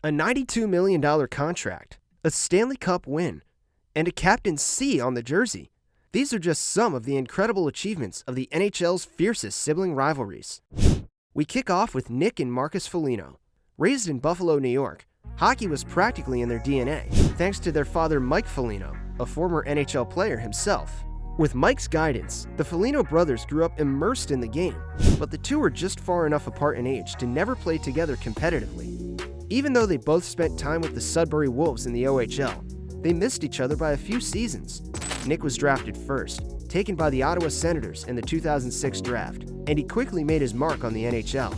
a $92 million contract, a Stanley Cup win, and a Captain C on the jersey. These are just some of the incredible achievements of the NHL's fiercest sibling rivalries. We kick off with Nick and Marcus Foligno. Raised in Buffalo, New York, hockey was practically in their DNA, thanks to their father Mike Foligno, a former NHL player himself. With Mike's guidance, the Foligno brothers grew up immersed in the game, but the two were just far enough apart in age to never play together competitively. Even though they both spent time with the Sudbury Wolves in the OHL, they missed each other by a few seasons. Nick was drafted first, taken by the Ottawa Senators in the 2006 draft, and he quickly made his mark on the NHL.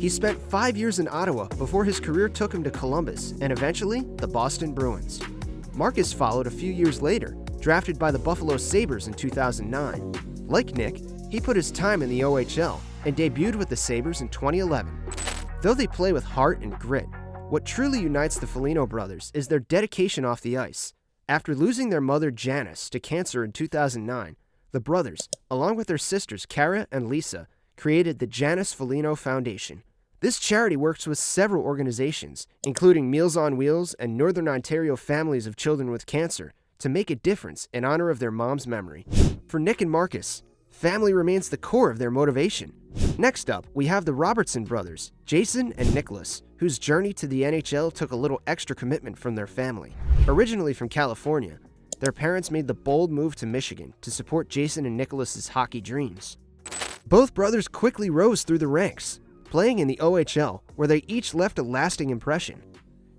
He spent 5 years in Ottawa before his career took him to Columbus and eventually the Boston Bruins. Marcus followed a few years later, drafted by the Buffalo Sabres in 2009. Like Nick, he put his time in the OHL and debuted with the Sabres in 2011. Though they play with heart and grit, what truly unites the Foligno brothers is their dedication off the ice. After losing their mother Janice to cancer in 2009, the brothers, along with their sisters Cara and Lisa, created the Janice Foligno Foundation. This charity works with several organizations, including Meals on Wheels and Northern Ontario Families of Children with Cancer, to make a difference in honor of their mom's memory. For Nick and Marcus, family remains the core of their motivation. Next up, we have the Robertson brothers, Jason and Nicholas, whose journey to the NHL took a little extra commitment from their family. Originally from California, their parents made the bold move to Michigan to support Jason and Nicholas's hockey dreams. Both brothers quickly rose through the ranks, playing in the OHL, where they each left a lasting impression.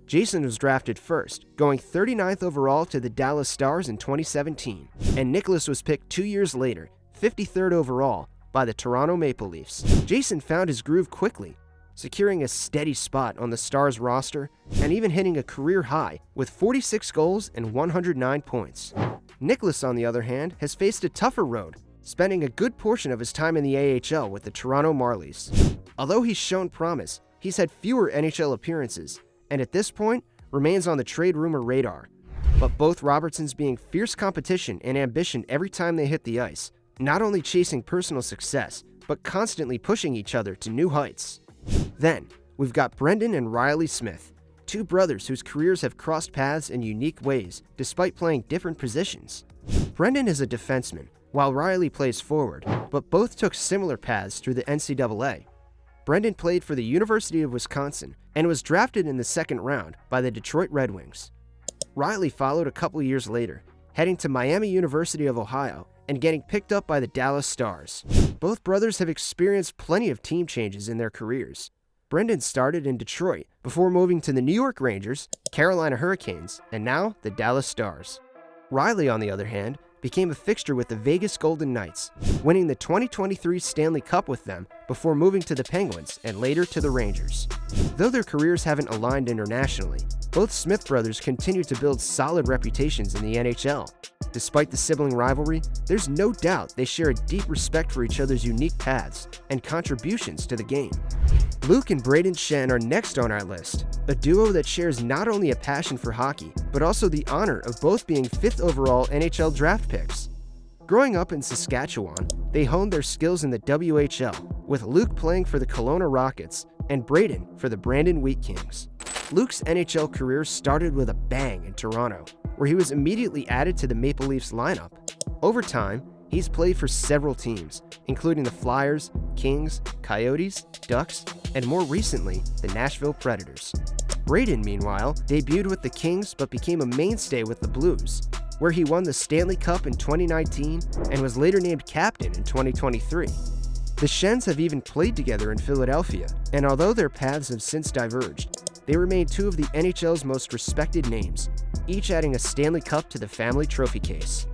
Jason was drafted first, going 39th overall to the Dallas Stars in 2017, and Nicholas was picked 2 years later, 53rd overall, by the Toronto Maple Leafs. Jason found his groove quickly, securing a steady spot on the Stars roster and even hitting a career high with 46 goals and 109 points. Nicholas, on the other hand, has faced a tougher road, spending a good portion of his time in the AHL with the Toronto Marlies. Although he's shown promise, he's had fewer NHL appearances, and at this point, remains on the trade rumor radar. But both Robertsons being fierce competition and ambition every time they hit the ice, not only chasing personal success, but constantly pushing each other to new heights. Then, we've got Brendan and Riley Smith, two brothers whose careers have crossed paths in unique ways despite playing different positions. Brendan is a defenseman, while Riley plays forward, but both took similar paths through the NCAA. Brendan played for the University of Wisconsin and was drafted in the second round by the Detroit Red Wings. Riley followed a couple years later, heading to Miami University of Ohio and getting picked up by the Dallas Stars. Both brothers have experienced plenty of team changes in their careers. Brendan started in Detroit before moving to the New York Rangers, Carolina Hurricanes, and now the Dallas Stars. Riley, on the other hand, became a fixture with the Vegas Golden Knights, winning the 2023 Stanley Cup with them before moving to the Penguins and later to the Rangers. Though their careers haven't aligned internationally, both Smith brothers continue to build solid reputations in the NHL. Despite the sibling rivalry, there's no doubt they share a deep respect for each other's unique paths and contributions to the game. Luke and Braden Schenn are next on our list, a duo that shares not only a passion for hockey, but also the honor of both being 5th overall NHL draft picks. Growing up in Saskatchewan, they honed their skills in the WHL, with Luke playing for the Kelowna Rockets and Braden for the Brandon Wheat Kings. Luke's NHL career started with a bang in Toronto, where he was immediately added to the Maple Leafs lineup. Over time, he's played for several teams, including the Flyers, Kings, Coyotes, Ducks, and more recently, the Nashville Predators. Braden, meanwhile, debuted with the Kings but became a mainstay with the Blues, where he won the Stanley Cup in 2019 and was later named captain in 2023. The Schenns have even played together in Philadelphia, and although their paths have since diverged, they remain two of the NHL's most respected names, each adding a Stanley Cup to the family trophy case.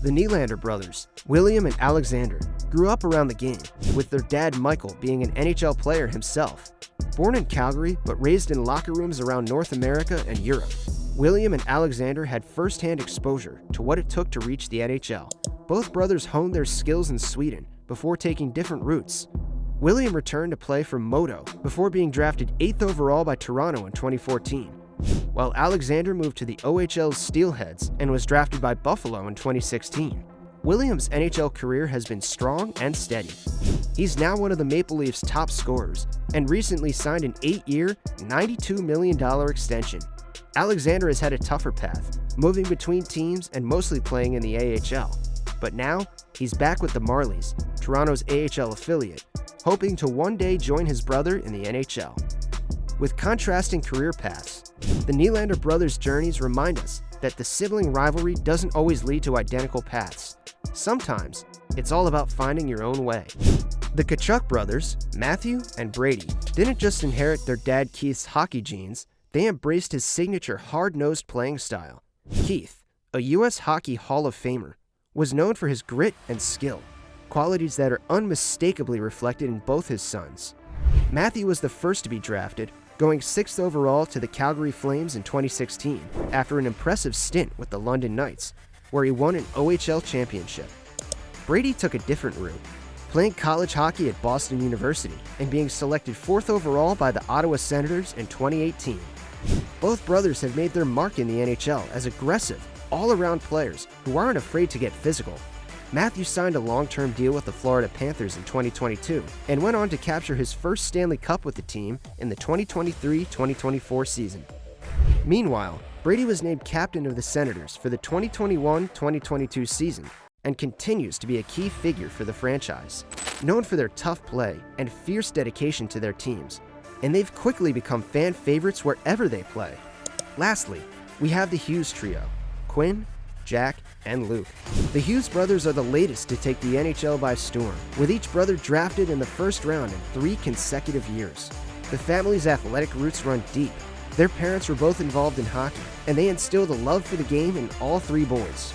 The Nylander brothers, William and Alexander, grew up around the game, with their dad Michael being an NHL player himself. Born in Calgary but raised in locker rooms around North America and Europe, William and Alexander had first-hand exposure to what it took to reach the NHL. Both brothers honed their skills in Sweden before taking different routes. William returned to play for Modo before being drafted 8th overall by Toronto in 2014, while Alexander moved to the OHL's Steelheads and was drafted by Buffalo in 2016. Williams' NHL career has been strong and steady. He's now one of the Maple Leafs' top scorers and recently signed an 8-year, $92 million extension. Alexander has had a tougher path, moving between teams and mostly playing in the AHL. But now, he's back with the Marlies, Toronto's AHL affiliate, hoping to one day join his brother in the NHL. With contrasting career paths, the Nylander brothers' journeys remind us that the sibling rivalry doesn't always lead to identical paths. Sometimes, it's all about finding your own way. The Tkachuk brothers, Matthew and Brady, didn't just inherit their dad Keith's hockey genes, they embraced his signature hard-nosed playing style. Keith, a U.S. Hockey Hall of Famer, was known for his grit and skill, qualities that are unmistakably reflected in both his sons. Matthew was the first to be drafted, going 6th overall to the Calgary Flames in 2016 after an impressive stint with the London Knights, where he won an OHL championship. Brady took a different route, playing college hockey at Boston University and being selected 4th overall by the Ottawa Senators in 2018. Both brothers have made their mark in the NHL as aggressive, all-around players who aren't afraid to get physical. Matthew signed a long-term deal with the Florida Panthers in 2022 and went on to capture his first Stanley Cup with the team in the 2023-2024 season. Meanwhile, Brady was named captain of the Senators for the 2021-2022 season and continues to be a key figure for the franchise, known for their tough play and fierce dedication to their teams, and they've quickly become fan favorites wherever they play. Lastly, we have the Hughes trio, Quinn, Jack, and Luke. The Hughes brothers are the latest to take the NHL by storm, with each brother drafted in the first round in 3 consecutive years. The family's athletic roots run deep. Their parents were both involved in hockey, and they instilled a love for the game in all 3 boys.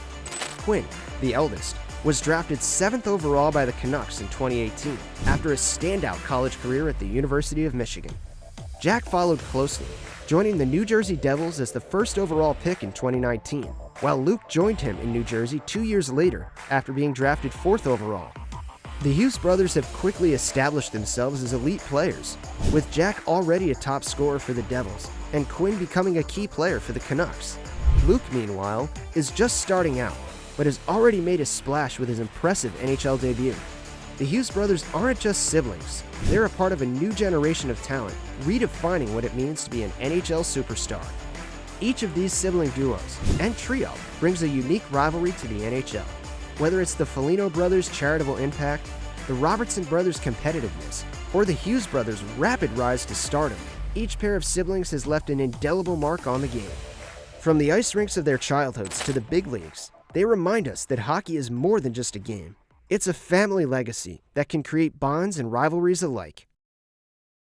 Quinn, the eldest, was drafted 7th overall by the Canucks in 2018 after a standout college career at the University of Michigan. Jack followed closely, joining the New Jersey Devils as the 1st overall pick in 2019, while Luke joined him in New Jersey 2 years later after being drafted 4th overall. The Hughes brothers have quickly established themselves as elite players, with Jack already a top scorer for the Devils and Quinn becoming a key player for the Canucks. Luke, meanwhile, is just starting out, but has already made a splash with his impressive NHL debut. The Hughes brothers aren't just siblings, they're a part of a new generation of talent, redefining what it means to be an NHL superstar. Each of these sibling duos and trio brings a unique rivalry to the NHL. Whether it's the Foligno brothers' charitable impact, the Robertson brothers' competitiveness, or the Hughes brothers' rapid rise to stardom, each pair of siblings has left an indelible mark on the game. From the ice rinks of their childhoods to the big leagues, they remind us that hockey is more than just a game. It's a family legacy that can create bonds and rivalries alike.